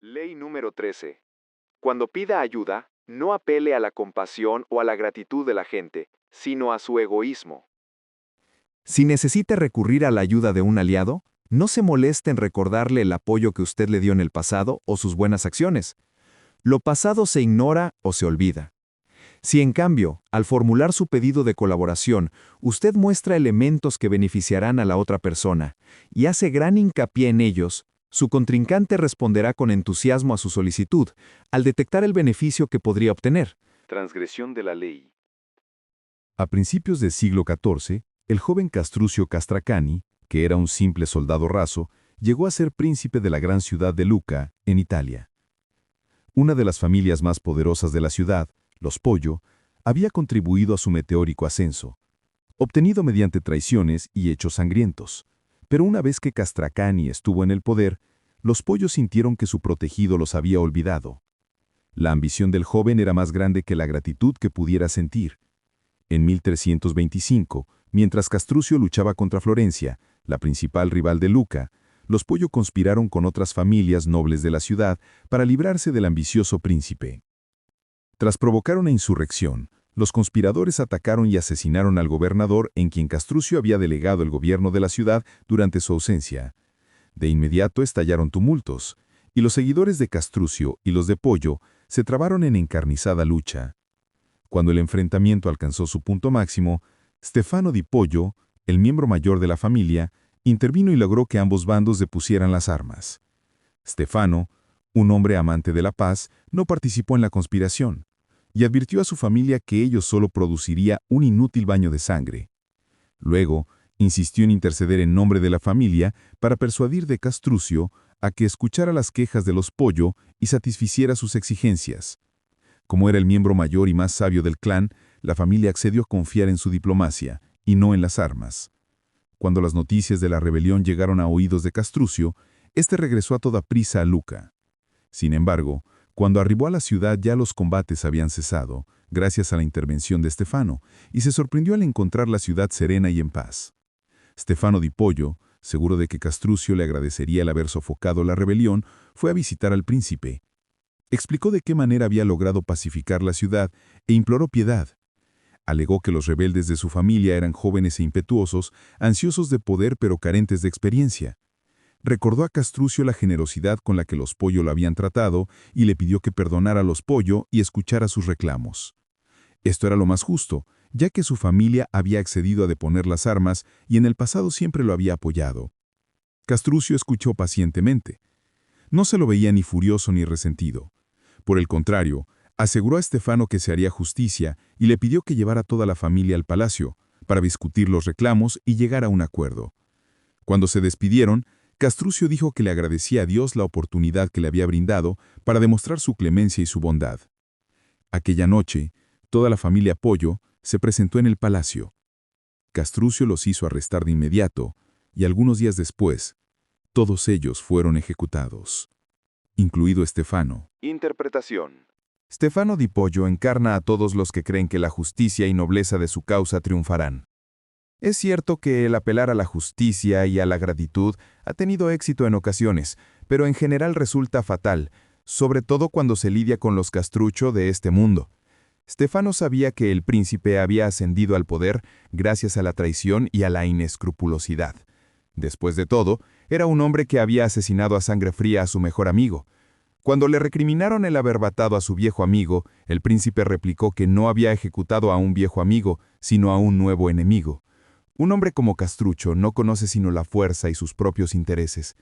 Ley número 13. Cuando pida ayuda, no apele a la compasión o a la gratitud de la gente, sino a su egoísmo. Si necesita recurrir a la ayuda de un aliado, no se moleste en recordarle el apoyo que usted le dio en el pasado o sus buenas acciones. Lo pasado se ignora o se olvida. Si en cambio, al formular su pedido de colaboración, usted muestra elementos que beneficiarán a la otra persona y hace gran hincapié en ellos, su contrincante responderá con entusiasmo a su solicitud, al detectar el beneficio que podría obtener. Transgresión de la ley. A principios del siglo XIV, el joven Castruccio Castracani, que era un simple soldado raso, llegó a ser príncipe de la gran ciudad de Lucca, en Italia. Una de las familias más poderosas de la ciudad, los Pollo, había contribuido a su meteórico ascenso, obtenido mediante traiciones y hechos sangrientos. Pero una vez que Castracani estuvo en el poder, los Pollo sintieron que su protegido los había olvidado. La ambición del joven era más grande que la gratitud que pudiera sentir. En 1325, mientras Castruccio luchaba contra Florencia, la principal rival de Lucca, los Pollo conspiraron con otras familias nobles de la ciudad para librarse del ambicioso príncipe. Tras provocar una insurrección, los conspiradores atacaron y asesinaron al gobernador en quien Castruccio había delegado el gobierno de la ciudad durante su ausencia. De inmediato estallaron tumultos, y los seguidores de Castruccio y los de Pollo se trabaron en encarnizada lucha. Cuando el enfrentamiento alcanzó su punto máximo, Stefano di Pollo, el miembro mayor de la familia, intervino y logró que ambos bandos depusieran las armas. Stefano, un hombre amante de la paz, no participó en la conspiración y advirtió a su familia que ello solo produciría un inútil baño de sangre. Luego, insistió en interceder en nombre de la familia para persuadir de Castruccio a que escuchara las quejas de los Pollo y satisficiera sus exigencias. Como era el miembro mayor y más sabio del clan, la familia accedió a confiar en su diplomacia y no en las armas. Cuando las noticias de la rebelión llegaron a oídos de Castruccio, éste regresó a toda prisa a Lucca. Sin embargo, cuando arribó a la ciudad ya los combates habían cesado, gracias a la intervención de Stefano, y se sorprendió al encontrar la ciudad serena y en paz. Stefano di Pollo, seguro de que Castruccio le agradecería el haber sofocado la rebelión, fue a visitar al príncipe. Explicó de qué manera había logrado pacificar la ciudad e imploró piedad. Alegó que los rebeldes de su familia eran jóvenes e impetuosos, ansiosos de poder pero carentes de experiencia. Recordó a Castruccio la generosidad con la que los Pollo lo habían tratado y le pidió que perdonara a los Pollo y escuchara sus reclamos. Esto era lo más justo, ya que su familia había accedido a deponer las armas y en el pasado siempre lo había apoyado. Castruccio escuchó pacientemente. No se lo veía ni furioso ni resentido. Por el contrario, aseguró a Stefano que se haría justicia y le pidió que llevara a toda la familia al palacio para discutir los reclamos y llegar a un acuerdo. Cuando se despidieron, Castruccio dijo que le agradecía a Dios la oportunidad que le había brindado para demostrar su clemencia y su bondad. Aquella noche, toda la familia Pollo se presentó en el palacio. Castruccio los hizo arrestar de inmediato y algunos días después, todos ellos fueron ejecutados, incluido Stefano. Interpretación. Stefano di Pollo encarna a todos los que creen que la justicia y nobleza de su causa triunfarán. Es cierto que el apelar a la justicia y a la gratitud ha tenido éxito en ocasiones, pero en general resulta fatal, sobre todo cuando se lidia con los Castruccio de este mundo. Stefano sabía que el príncipe había ascendido al poder gracias a la traición y a la inescrupulosidad. Después de todo, era un hombre que había asesinado a sangre fría a su mejor amigo. Cuando le recriminaron el haber matado a su viejo amigo, el príncipe replicó que no había ejecutado a un viejo amigo, sino a un nuevo enemigo. Un hombre como Castruccio no conoce sino la fuerza y sus propios intereses.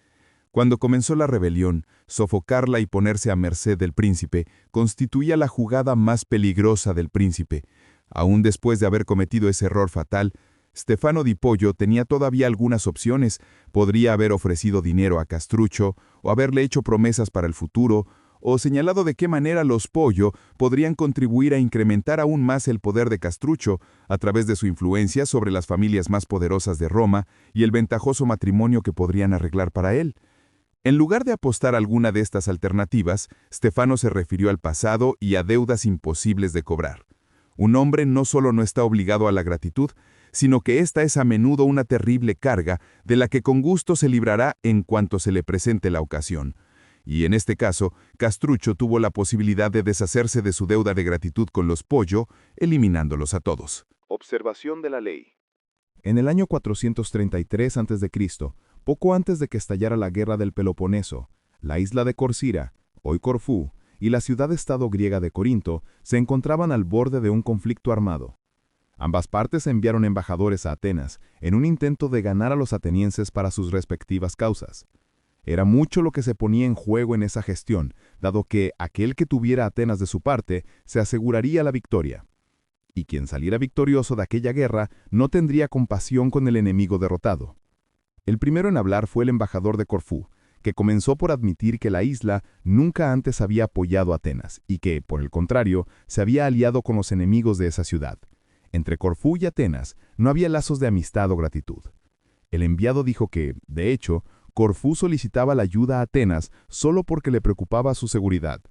Cuando comenzó la rebelión, sofocarla y ponerse a merced del príncipe constituía la jugada más peligrosa del príncipe. Aún después de haber cometido ese error fatal, Stefano di Pollo tenía todavía algunas opciones. Podría haber ofrecido dinero a Castruccio, o haberle hecho promesas para el futuro, o señalado de qué manera los Pollo podrían contribuir a incrementar aún más el poder de Castruccio a través de su influencia sobre las familias más poderosas de Roma y el ventajoso matrimonio que podrían arreglar para él. En lugar de apostar a alguna de estas alternativas, Stefano se refirió al pasado y a deudas imposibles de cobrar. Un hombre no solo no está obligado a la gratitud, sino que esta es a menudo una terrible carga de la que con gusto se librará en cuanto se le presente la ocasión. y en este caso, Castrucho tuvo la posibilidad de deshacerse de su deuda de gratitud con los Pollo, eliminándolos a todos. Observación de la ley. En el año 433 a.C., poco antes de que estallara la guerra del Peloponeso, la isla de Corcira, hoy Corfú, y la ciudad-estado griega de Corinto se encontraban al borde de un conflicto armado. Ambas partes enviaron embajadores a Atenas en un intento de ganar a los atenienses para sus respectivas causas. Era mucho lo que se ponía en juego en esa gestión, dado que aquel que tuviera Atenas de su parte se aseguraría la victoria. Y quien saliera victorioso de aquella guerra no tendría compasión con el enemigo derrotado. El primero en hablar fue el embajador de Corfú, que comenzó por admitir que la isla nunca antes había apoyado a Atenas y que, por el contrario, se había aliado con los enemigos de esa ciudad. Entre Corfú y Atenas no había lazos de amistad o gratitud. El enviado dijo que, de hecho, Corfú solicitaba la ayuda a Atenas solo porque le preocupaba su seguridad.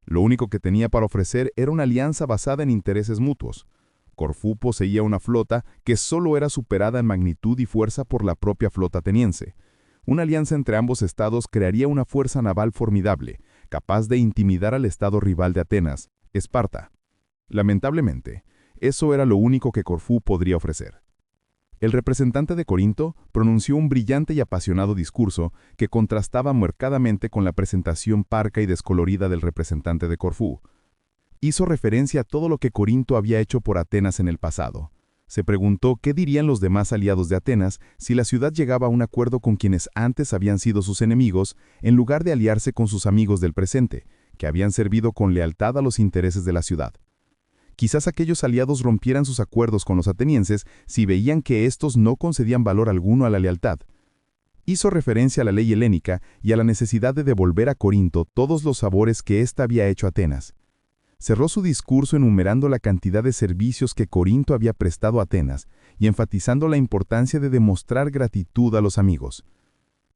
Lo único que tenía para ofrecer era una alianza basada en intereses mutuos. Corfú poseía una flota que solo era superada en magnitud y fuerza por la propia flota ateniense. Una alianza entre ambos estados crearía una fuerza naval formidable, capaz de intimidar al estado rival de Atenas, Esparta. Lamentablemente, eso era lo único que Corfú podría ofrecer. El representante de Corinto pronunció un brillante y apasionado discurso que contrastaba marcadamente con la presentación parca y descolorida del representante de Corfú. Hizo referencia a todo lo que Corinto había hecho por Atenas en el pasado. Se preguntó qué dirían los demás aliados de Atenas si la ciudad llegaba a un acuerdo con quienes antes habían sido sus enemigos, en lugar de aliarse con sus amigos del presente, que habían servido con lealtad a los intereses de la ciudad. Quizás aquellos aliados rompieran sus acuerdos con los atenienses si veían que éstos no concedían valor alguno a la lealtad. Hizo referencia a la ley helénica y a la necesidad de devolver a Corinto todos los favores que ésta había hecho a Atenas. Cerró su discurso enumerando la cantidad de servicios que Corinto había prestado a Atenas y enfatizando la importancia de demostrar gratitud a los amigos.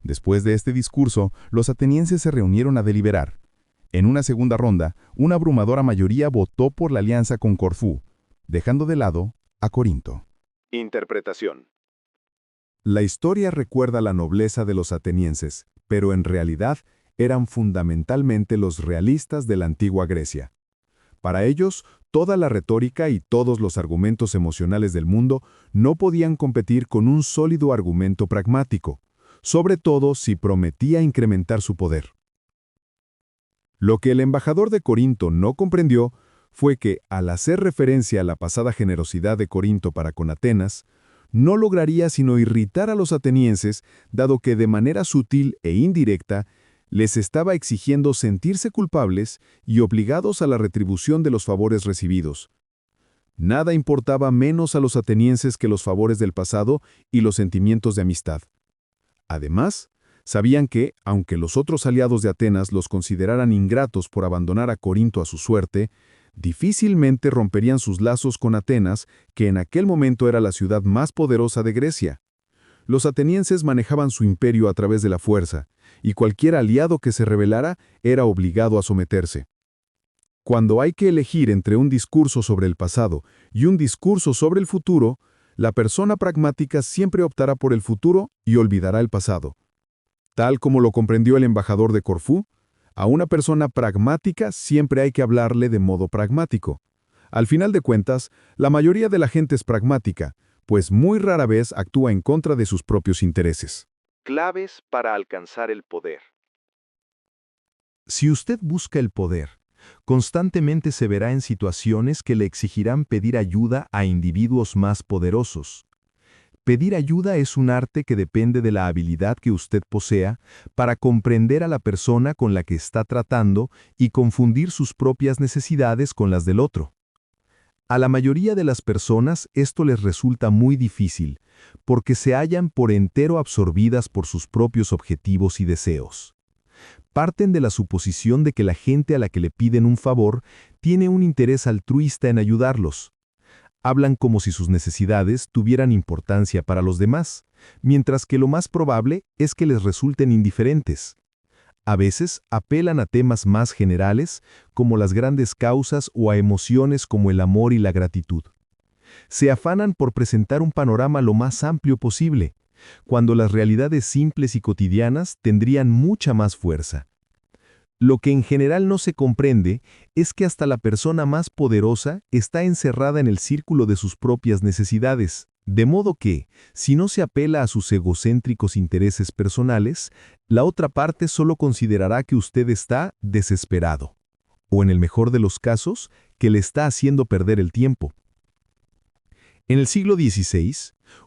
Después de este discurso, los atenienses se reunieron a deliberar. En una segunda ronda, una abrumadora mayoría votó por la alianza con Corfú, dejando de lado a Corinto. Interpretación. La historia recuerda la nobleza de los atenienses, pero en realidad eran fundamentalmente los realistas de la antigua Grecia. Para ellos, toda la retórica y todos los argumentos emocionales del mundo no podían competir con un sólido argumento pragmático, sobre todo si prometía incrementar su poder. Lo que el embajador de Corinto no comprendió fue que, al hacer referencia a la pasada generosidad de Corinto para con Atenas, no lograría sino irritar a los atenienses, dado que de manera sutil e indirecta les estaba exigiendo sentirse culpables y obligados a la retribución de los favores recibidos. Nada importaba menos a los atenienses que los favores del pasado y los sentimientos de amistad. Además, sabían que, aunque los otros aliados de Atenas los consideraran ingratos por abandonar a Corinto a su suerte, difícilmente romperían sus lazos con Atenas, que en aquel momento era la ciudad más poderosa de Grecia. Los atenienses manejaban su imperio a través de la fuerza, y cualquier aliado que se rebelara era obligado a someterse. Cuando hay que elegir entre un discurso sobre el pasado y un discurso sobre el futuro, la persona pragmática siempre optará por el futuro y olvidará el pasado. Tal como lo comprendió el embajador de Corfú, a una persona pragmática siempre hay que hablarle de modo pragmático. Al final de cuentas, la mayoría de la gente es pragmática, pues muy rara vez actúa en contra de sus propios intereses. Claves para alcanzar el poder. Si usted busca el poder, constantemente se verá en situaciones que le exigirán pedir ayuda a individuos más poderosos. Pedir ayuda es un arte que depende de la habilidad que usted posea para comprender a la persona con la que está tratando y confundir sus propias necesidades con las del otro. A la mayoría de las personas esto les resulta muy difícil, porque se hallan por entero absorbidas por sus propios objetivos y deseos. Parten de la suposición de que la gente a la que le piden un favor tiene un interés altruista en ayudarlos. Hablan como si sus necesidades tuvieran importancia para los demás, mientras que lo más probable es que les resulten indiferentes. A veces apelan a temas más generales, como las grandes causas, o a emociones como el amor y la gratitud. Se afanan por presentar un panorama lo más amplio posible, cuando las realidades simples y cotidianas tendrían mucha más fuerza. Lo que en general no se comprende es que hasta la persona más poderosa está encerrada en el círculo de sus propias necesidades, de modo que, si no se apela a sus egocéntricos intereses personales, la otra parte solo considerará que usted está desesperado, o en el mejor de los casos, que le está haciendo perder el tiempo. En el siglo XVI,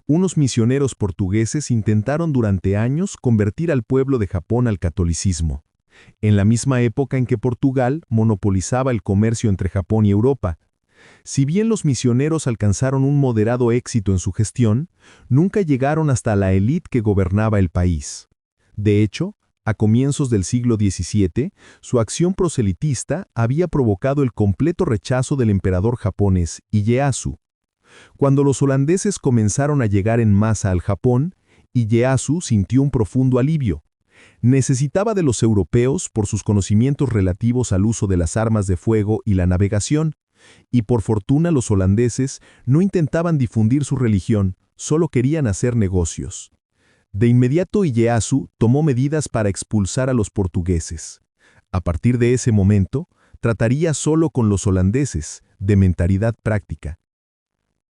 unos misioneros portugueses intentaron durante años convertir al pueblo de Japón al catolicismo, en la misma época en que Portugal monopolizaba el comercio entre Japón y Europa. Si bien los misioneros alcanzaron un moderado éxito en su gestión, nunca llegaron hasta la élite que gobernaba el país. De hecho, a comienzos del siglo XVII, su acción proselitista había provocado el completo rechazo del emperador japonés Ieyasu. Cuando los holandeses comenzaron a llegar en masa al Japón, Ieyasu sintió un profundo alivio. Necesitaba de los europeos por sus conocimientos relativos al uso de las armas de fuego y la navegación, y por fortuna los holandeses no intentaban difundir su religión, solo querían hacer negocios. De inmediato Ieyasu tomó medidas para expulsar a los portugueses. A partir de ese momento, trataría solo con los holandeses, de mentalidad práctica.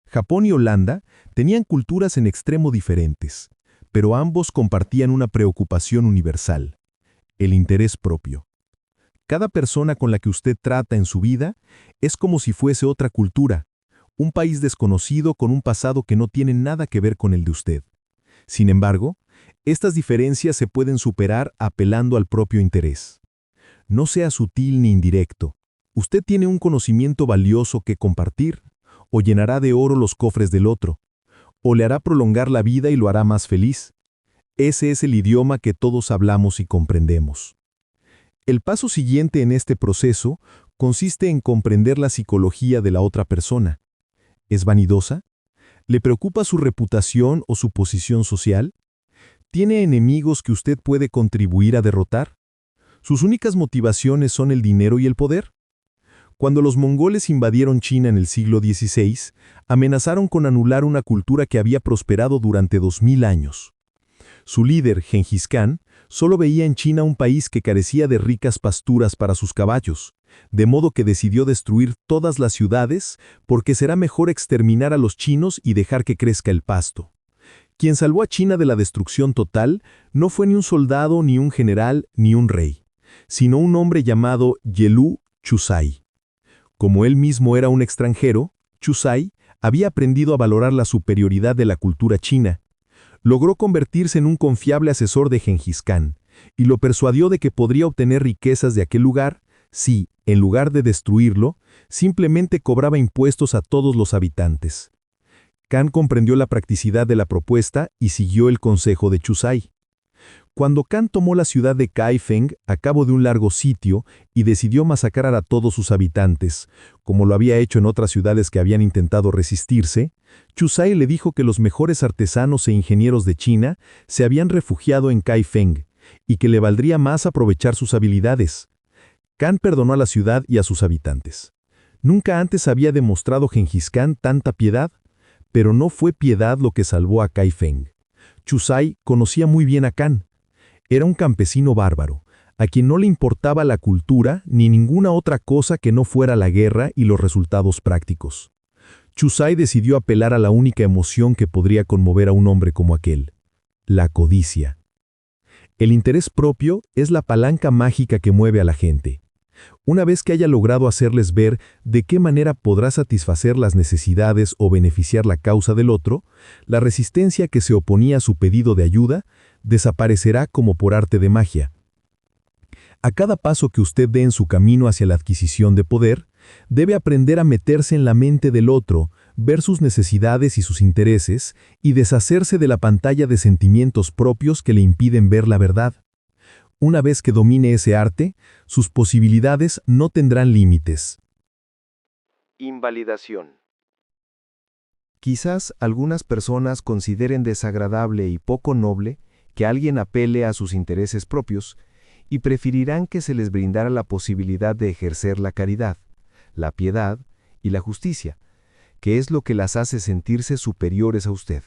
Japón y Holanda tenían culturas en extremo diferentes, pero ambos compartían una preocupación universal: el interés propio. Cada persona con la que usted trata en su vida es como si fuese otra cultura, un país desconocido con un pasado que no tiene nada que ver con el de usted. Sin embargo, estas diferencias se pueden superar apelando al propio interés. No sea sutil ni indirecto. Usted tiene un conocimiento valioso que compartir, o llenará de oro los cofres del otro, o le hará prolongar la vida y lo hará más feliz. Ese es el idioma que todos hablamos y comprendemos. El paso siguiente en este proceso consiste en comprender la psicología de la otra persona. ¿Es vanidosa? ¿Le preocupa su reputación o su posición social? ¿Tiene enemigos que usted puede contribuir a derrotar? ¿Sus únicas motivaciones son el dinero y el poder? Cuando los mongoles invadieron China en el siglo XVI, amenazaron con anular una cultura que había prosperado durante 2000 años. Su líder, Gengis Khan, solo veía en China un país que carecía de ricas pasturas para sus caballos, de modo que decidió destruir todas las ciudades porque será mejor exterminar a los chinos y dejar que crezca el pasto. Quien salvó a China de la destrucción total no fue ni un soldado, ni un general, ni un rey, sino un hombre llamado Yelu Chusai. Como él mismo era un extranjero, Chusai había aprendido a valorar la superioridad de la cultura china. Logró convertirse en un confiable asesor de Gengis Khan y lo persuadió de que podría obtener riquezas de aquel lugar si, en lugar de destruirlo, simplemente cobraba impuestos a todos los habitantes. Khan comprendió la practicidad de la propuesta y siguió el consejo de Chusai. Cuando Khan tomó la ciudad de Kaifeng a cabo de un largo sitio y decidió masacrar a todos sus habitantes, como lo había hecho en otras ciudades que habían intentado resistirse, Chusai le dijo que los mejores artesanos e ingenieros de China se habían refugiado en Kaifeng y que le valdría más aprovechar sus habilidades. Khan perdonó a la ciudad y a sus habitantes. Nunca antes había demostrado Gengis Khan tanta piedad, pero no fue piedad lo que salvó a Kaifeng. Chusai conocía muy bien a Khan. Era un campesino bárbaro, a quien no le importaba la cultura ni ninguna otra cosa que no fuera la guerra y los resultados prácticos. Chusai decidió apelar a la única emoción que podría conmover a un hombre como aquel: la codicia. El interés propio es la palanca mágica que mueve a la gente. Una vez que haya logrado hacerles ver de qué manera podrá satisfacer las necesidades o beneficiar la causa del otro, la resistencia que se oponía a su pedido de ayuda desaparecerá como por arte de magia. A cada paso que usted dé en su camino hacia la adquisición de poder, debe aprender a meterse en la mente del otro, ver sus necesidades y sus intereses, y deshacerse de la pantalla de sentimientos propios que le impiden ver la verdad. Una vez que domine ese arte, sus posibilidades no tendrán límites. Invalidación. Quizás algunas personas consideren desagradable y poco noble que alguien apele a sus intereses propios y preferirán que se les brindara la posibilidad de ejercer la caridad, la piedad y la justicia, que es lo que las hace sentirse superiores a usted.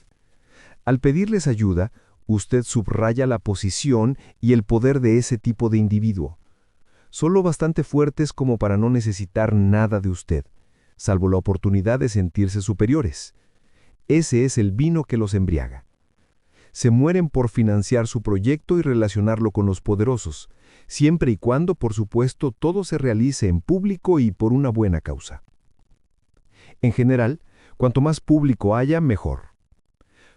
Al pedirles ayuda, usted subraya la posición y el poder de ese tipo de individuo. solo bastante fuertes como para no necesitar nada de usted, salvo la oportunidad de sentirse superiores. Ese es el vino que los embriaga. Se mueren por financiar su proyecto y relacionarlo con los poderosos, siempre y cuando, por supuesto, todo se realice en público y por una buena causa. En general, cuanto más público haya, mejor.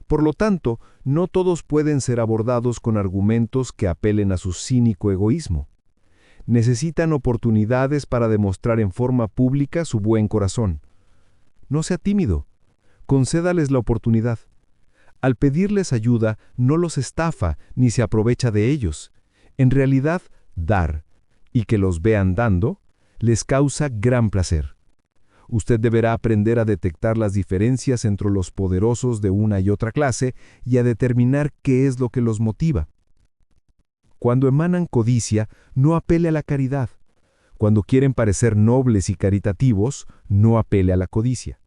Por lo tanto, no todos pueden ser abordados con argumentos que apelen a su cínico egoísmo. Necesitan oportunidades para demostrar en forma pública su buen corazón. No sea tímido. Concédales la oportunidad. Al pedirles ayuda, no los estafa ni se aprovecha de ellos. En realidad, dar, y que los vean dando, les causa gran placer. Usted deberá aprender a detectar las diferencias entre los poderosos de una y otra clase y a determinar qué es lo que los motiva. Cuando emanan codicia, no apele a la caridad. Cuando quieren parecer nobles y caritativos, no apele a la codicia.